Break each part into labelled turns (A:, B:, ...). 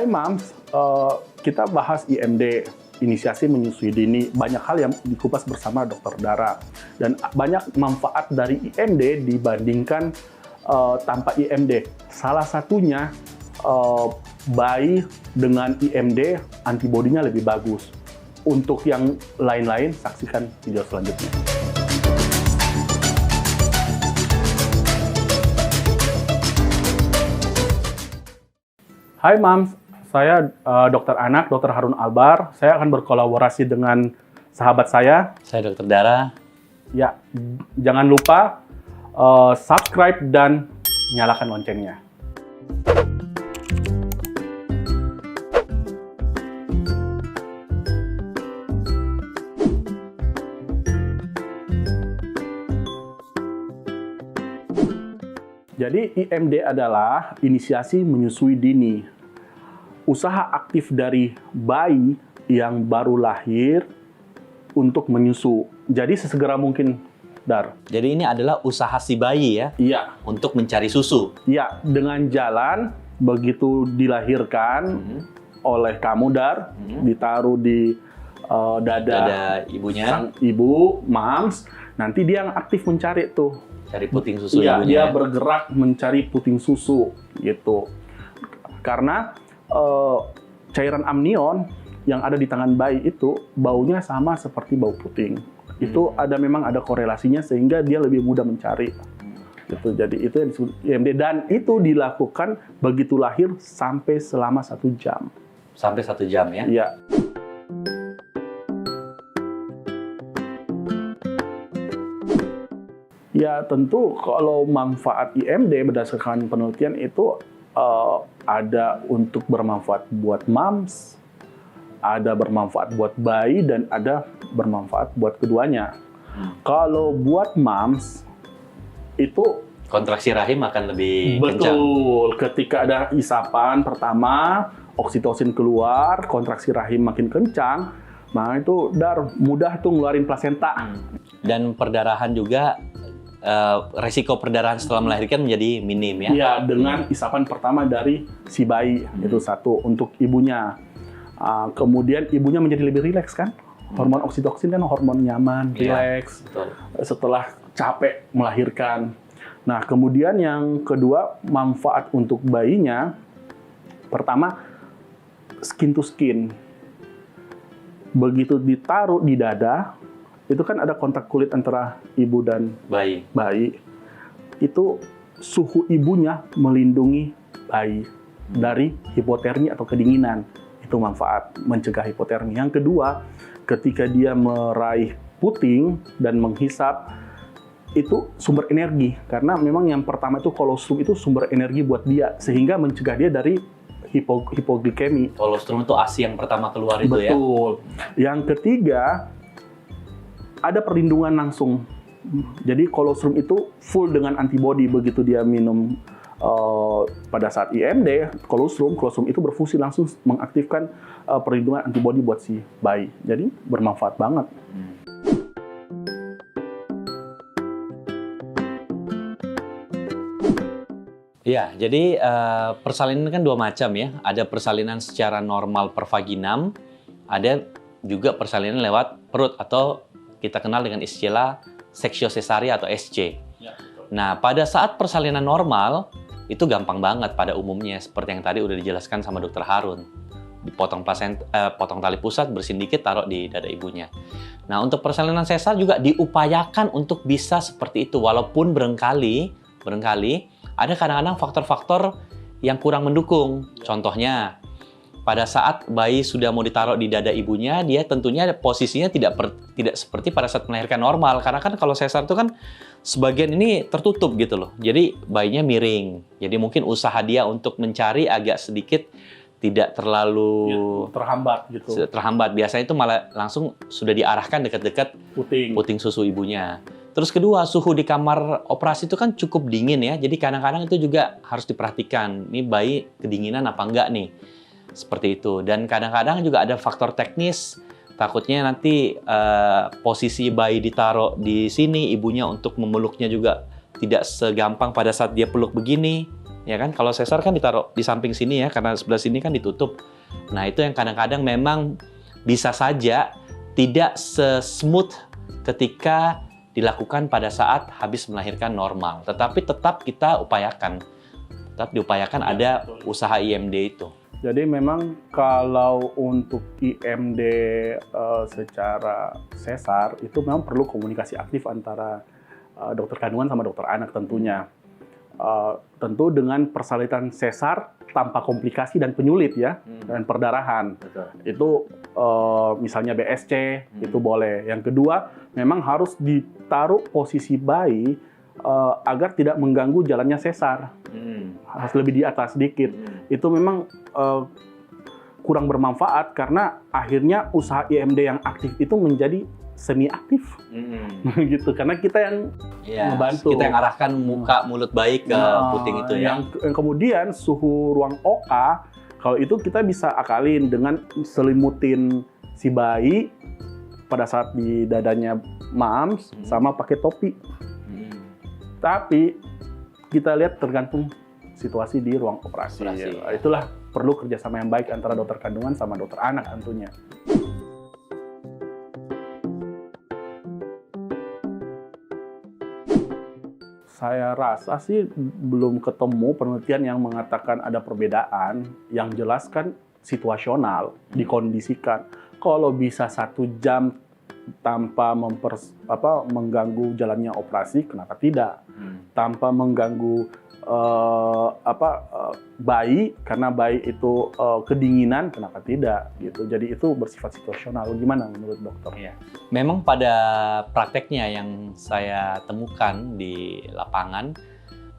A: Hai Mams, kita bahas IMD, inisiasi menyusui dini. Banyak hal yang dikupas bersama dokter Dara. Dan banyak manfaat dari IMD dibandingkan tanpa IMD. Salah satunya, bayi dengan IMD antibodinya lebih bagus. Untuk yang lain-lain, saksikan video selanjutnya. Hai Mams, saya dokter anak, Dr. Harun Albar. Saya akan berkolaborasi dengan sahabat saya.
B: Saya Dr. Dara.
A: Ya, jangan lupa subscribe dan nyalakan loncengnya. Jadi IMD adalah inisiasi menyusui dini. Usaha aktif dari bayi yang baru lahir untuk menyusu. Jadi sesegera mungkin, Dar.
B: Jadi ini adalah usaha si bayi ya?
A: Iya.
B: Untuk mencari susu?
A: Iya, dengan jalan begitu dilahirkan oleh kamu, Dar, ditaruh di dada
B: ibunya,
A: sang ibu, Mams, nanti dia yang aktif mencari tuh.
B: Cari puting susu
A: Iya,
B: ibunya.
A: dia bergerak mencari puting susu gitu. Karena cairan amnion yang ada di tangan bayi itu baunya sama seperti bau puting. Itu memang ada korelasinya sehingga dia lebih mudah mencari. Gitu. Jadi itu yang disebut IMD dan itu dilakukan begitu lahir sampai selama 1 jam.
B: Sampai 1 jam ya?
A: Iya. Ya tentu kalau manfaat IMD berdasarkan penelitian itu ada untuk bermanfaat buat mams, ada bermanfaat buat bayi, dan ada bermanfaat buat keduanya. Kalau buat mams itu
B: kontraksi rahim akan lebih kencang.
A: Betul, ketika ada isapan pertama, oksitosin keluar, kontraksi rahim makin kencang, nah itu mudah tuh ngeluarin plasenta.
B: Dan perdarahan juga, resiko perdarahan setelah melahirkan menjadi minim ya?
A: Iya, dengan isapan pertama dari si bayi, itu satu, untuk ibunya. Kemudian ibunya menjadi lebih rileks kan? Hormon oksitosin kan hormon nyaman, rileks, setelah capek melahirkan. Nah, kemudian yang kedua, manfaat untuk bayinya, pertama, skin to skin. Begitu ditaruh di dada, itu kan ada kontak kulit antara ibu dan bayi. Itu suhu ibunya melindungi bayi dari hipotermi atau kedinginan. Itu manfaat, mencegah hipotermi. Yang kedua, ketika dia meraih puting dan menghisap, itu sumber energi. Karena memang yang pertama itu kolostrum itu sumber energi buat dia, sehingga mencegah dia dari hipoglikemi.
B: Kolostrum itu ASI yang pertama keluar itu ya?
A: Betul. Yang ketiga, ada perlindungan langsung. Jadi kolostrum itu full dengan antibodi begitu dia minum pada saat IMD, kolostrum itu berfungsi langsung mengaktifkan perlindungan antibodi buat si bayi. Jadi bermanfaat banget.
B: Iya, jadi persalinan kan 2 macam ya. Ada persalinan secara normal per vaginam, ada juga persalinan lewat perut atau kita kenal dengan istilah seksio-sesaria atau SC.
A: Ya,
B: nah, pada saat persalinan normal, itu gampang banget pada umumnya. Seperti yang tadi udah dijelaskan sama Dr. Harun. Dipotong potong tali pusat, bersihin dikit, taruh di dada ibunya. Nah, untuk persalinan sesar juga diupayakan untuk bisa seperti itu. Walaupun barangkali ada kadang-kadang faktor-faktor yang kurang mendukung. Contohnya, pada saat bayi sudah mau ditaruh di dada ibunya, dia tentunya posisinya tidak seperti pada saat melahirkan normal. Karena kan kalau sesar itu kan sebagian ini tertutup gitu loh. Jadi bayinya miring. Jadi mungkin usaha dia untuk mencari agak sedikit tidak terlalu
A: terhambat gitu.
B: Terhambat. Biasanya itu malah langsung sudah diarahkan dekat-dekat puting susu ibunya. Terus kedua, suhu di kamar operasi itu kan cukup dingin ya. Jadi kadang-kadang itu juga harus diperhatikan. Ini bayi kedinginan apa enggak nih? Seperti itu. Dan kadang-kadang juga ada faktor teknis. Takutnya nanti posisi bayi ditaruh di sini, ibunya untuk memeluknya juga tidak segampang pada saat dia peluk begini. Ya kan, kalau sesar kan ditaruh di samping sini ya, karena sebelah sini kan ditutup. Nah, itu yang kadang-kadang memang bisa saja tidak se-smooth ketika dilakukan pada saat habis melahirkan normal. Tetapi tetap kita upayakan. Tetap diupayakan ada usaha IMD itu.
A: Jadi memang kalau untuk IMD secara sesar itu memang perlu komunikasi aktif antara dokter kandungan sama dokter anak tentunya. Tentu dengan persalinan sesar tanpa komplikasi dan penyulit ya, dan perdarahan.
B: Betul.
A: Itu misalnya BSC itu boleh. Yang kedua, memang harus ditaruh posisi bayi agar tidak mengganggu jalannya sesar. Harus lebih di atas sedikit. Itu memang kurang bermanfaat karena akhirnya usaha IMD yang aktif itu menjadi semi aktif. Gitu, karena kita yang ngebantu.
B: Kita yang arahkan muka mulut bayi ke puting itu ya.
A: Yang kemudian suhu ruang OA, kalau itu kita bisa akalin dengan selimutin si bayi pada saat di dadanya mams sama pakai topi. Tapi kita lihat tergantung situasi di ruang operasi. Ya. Itulah perlu kerjasama yang baik antara dokter kandungan sama dokter anak tentunya. Saya rasa sih belum ketemu penelitian yang mengatakan ada perbedaan, yang jelaskan situasional, dikondisikan. Kalau bisa 1 jam tanpa mengganggu jalannya operasi, kenapa tidak? Tanpa mengganggu bayi, karena bayi itu kedinginan, kenapa tidak? Gitu. Jadi itu bersifat situasional. Gimana menurut dokter?
B: Ya. Memang pada prakteknya yang saya temukan di lapangan,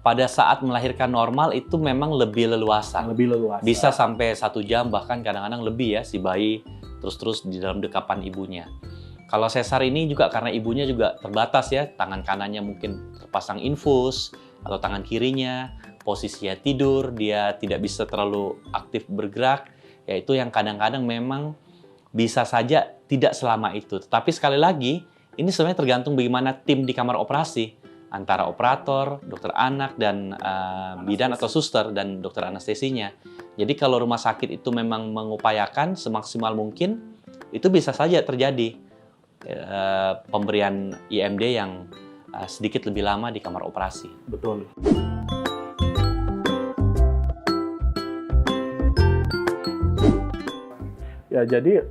B: pada saat melahirkan normal itu memang lebih leluasa.
A: Lebih leluasa.
B: Bisa sampai 1 jam, bahkan kadang-kadang lebih ya, si bayi terus-terus di dalam dekapan ibunya. Kalau sesar ini juga karena ibunya juga terbatas ya, tangan kanannya mungkin terpasang infus, atau tangan kirinya, posisinya tidur, dia tidak bisa terlalu aktif bergerak, yaitu yang kadang-kadang memang bisa saja tidak selama itu. Tetapi sekali lagi, ini sebenarnya tergantung bagaimana tim di kamar operasi, antara operator, dokter anak, dan bidan atau suster, dan dokter anestesinya. Jadi kalau rumah sakit itu memang mengupayakan semaksimal mungkin, itu bisa saja terjadi pemberian IMD yang sedikit lebih lama di kamar operasi.
A: Betul. Ya, jadi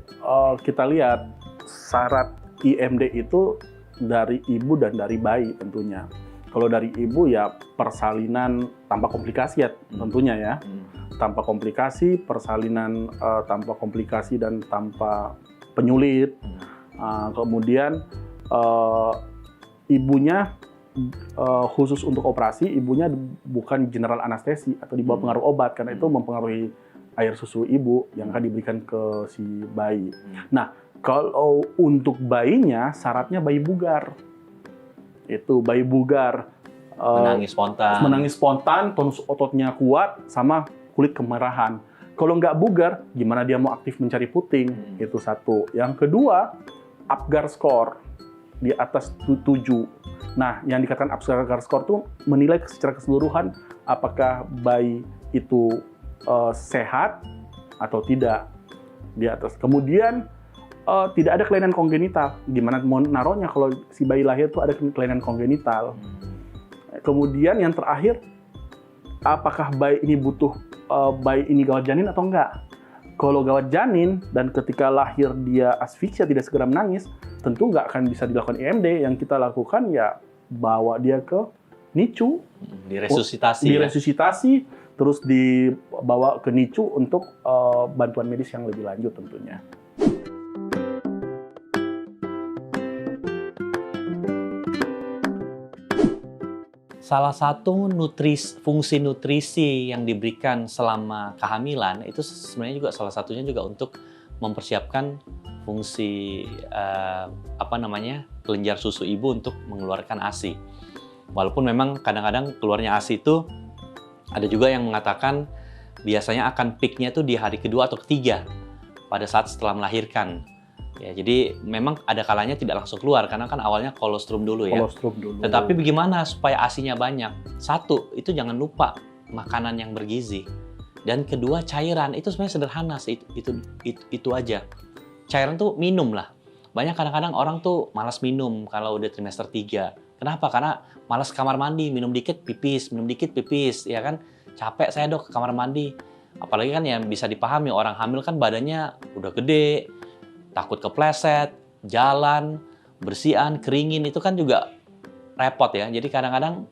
A: kita lihat syarat IMD itu dari ibu dan dari bayi tentunya. Kalau dari ibu ya persalinan tanpa komplikasi ya tentunya ya. Tanpa komplikasi, persalinan tanpa komplikasi dan tanpa penyulit. Kemudian ibunya khusus untuk operasi, ibunya bukan general anestesi atau di bawah pengaruh obat, karena itu mempengaruhi air susu ibu yang akan diberikan ke si bayi. Nah, kalau untuk bayinya syaratnya bayi bugar. Itu bayi bugar. Menangis spontan, tonus ototnya kuat, sama kulit kemerahan. Kalau nggak bugar, gimana dia mau aktif mencari puting? Itu satu. Yang kedua, Apgar score di atas 7. Nah, yang dikatakan Apgar score itu menilai secara keseluruhan apakah bayi itu sehat atau tidak di atas. Kemudian tidak ada kelainan kongenital. Gimana mau naruhnya kalau si bayi lahir itu ada kelainan kongenital. Kemudian yang terakhir, apakah bayi ini gawat janin atau enggak? Kalau gawat janin dan ketika lahir dia asfiksia tidak segera menangis, tentu nggak akan bisa dilakukan IMD. Yang kita lakukan ya bawa dia ke NICU, diresusitasi, terus dibawa ke NICU untuk bantuan medis yang lebih lanjut tentunya.
B: Salah satu fungsi nutrisi yang diberikan selama kehamilan itu sebenarnya juga salah satunya juga untuk mempersiapkan fungsi kelenjar susu ibu untuk mengeluarkan ASI. Walaupun memang kadang-kadang keluarnya ASI itu ada juga yang mengatakan biasanya akan peak-nya itu di hari kedua atau ketiga pada saat setelah melahirkan. Ya, jadi memang ada kalanya tidak langsung keluar karena kan awalnya kolostrum dulu ya.
A: Kolostrum dulu.
B: Tetapi bagaimana supaya ASI-nya banyak? Satu, itu jangan lupa makanan yang bergizi. Dan kedua, cairan itu sebenarnya sederhana sih, itu aja. Cairan tuh minum lah. Banyak kadang-kadang orang tuh malas minum kalau udah trimester 3. Kenapa? Karena malas ke kamar mandi, minum dikit pipis, ya kan? Capek saya dok ke kamar mandi. Apalagi kan yang bisa dipahami, orang hamil kan badannya udah gede, takut kepleset, jalan, bersihan, keringin, itu kan juga repot ya. Jadi kadang-kadang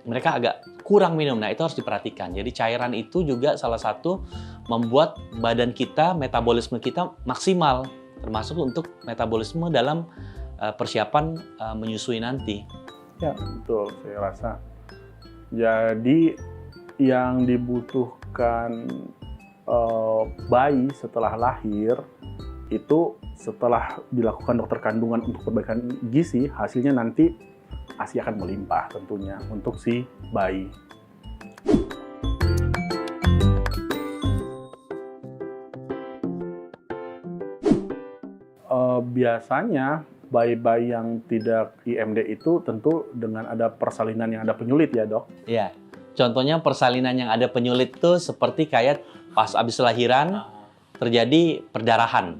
B: mereka agak kurang minum. Nah, itu harus diperhatikan. Jadi cairan itu juga salah satu membuat badan kita, metabolisme kita maksimal, termasuk untuk metabolisme dalam persiapan menyusui nanti.
A: Ya, betul, saya rasa. Jadi yang dibutuhkan bayi setelah lahir itu setelah dilakukan dokter kandungan untuk perbaikan gizi, hasilnya nanti ASI akan melimpah tentunya untuk si bayi. Biasanya bayi-bayi yang tidak IMD itu tentu dengan ada persalinan yang ada penyulit ya dok?
B: Iya, contohnya persalinan yang ada penyulit itu seperti kayak pas habis lahiran terjadi perdarahan.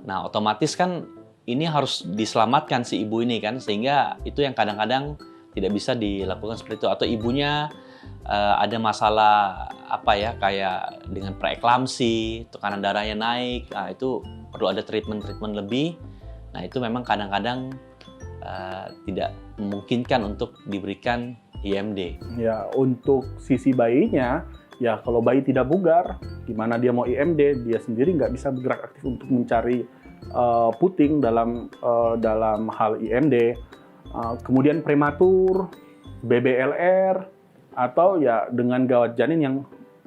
B: Nah otomatis kan ini harus diselamatkan si ibu ini kan, sehingga itu yang kadang-kadang tidak bisa dilakukan seperti itu. Atau ibunya ada masalah apa ya, kayak dengan preeklamsi, tekanan darahnya naik, nah itu perlu ada treatment lebih. Nah itu memang kadang-kadang tidak memungkinkan untuk diberikan IMD.
A: Ya untuk sisi bayinya, ya kalau bayi tidak bugar, gimana dia mau IMD, dia sendiri nggak bisa bergerak aktif untuk mencari puting dalam hal IMD. Kemudian prematur, BBLR, atau ya dengan gawat janin yang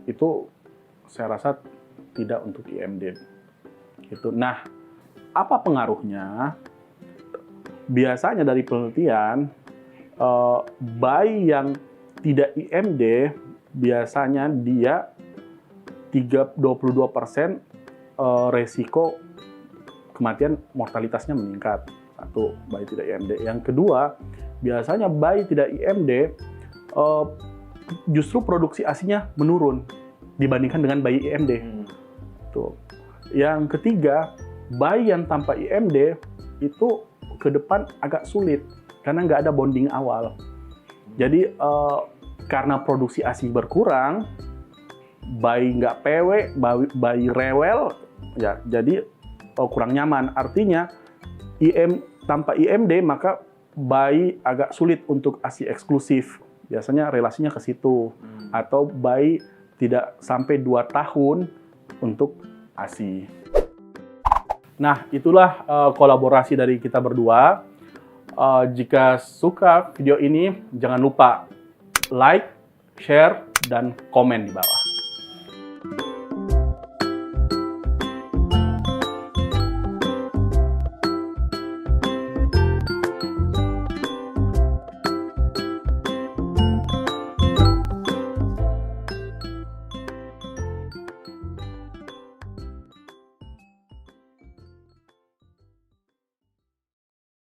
A: itu saya rasa tidak untuk IMD. Itu. Nah, apa pengaruhnya? Biasanya dari penelitian, bayi yang tidak IMD biasanya dia 22% resiko kematian mortalitasnya meningkat. Satu, bayi tidak IMD. Yang kedua, biasanya bayi tidak IMD justru produksi ASI-nya menurun dibandingkan dengan bayi IMD. Tuh. Yang ketiga, bayi yang tanpa IMD itu ke depan agak sulit karena nggak ada bonding awal. Jadi karena produksi ASI berkurang, bayi nggak PW, bayi rewel, ya jadi kurang nyaman. Artinya tanpa IMD maka bayi agak sulit untuk ASI eksklusif. Biasanya relasinya ke situ. Atau bayi tidak sampai 2 tahun untuk ASI. Nah, itulah kolaborasi dari kita berdua. Jika suka video ini, jangan lupa like, share, dan komen di bawah.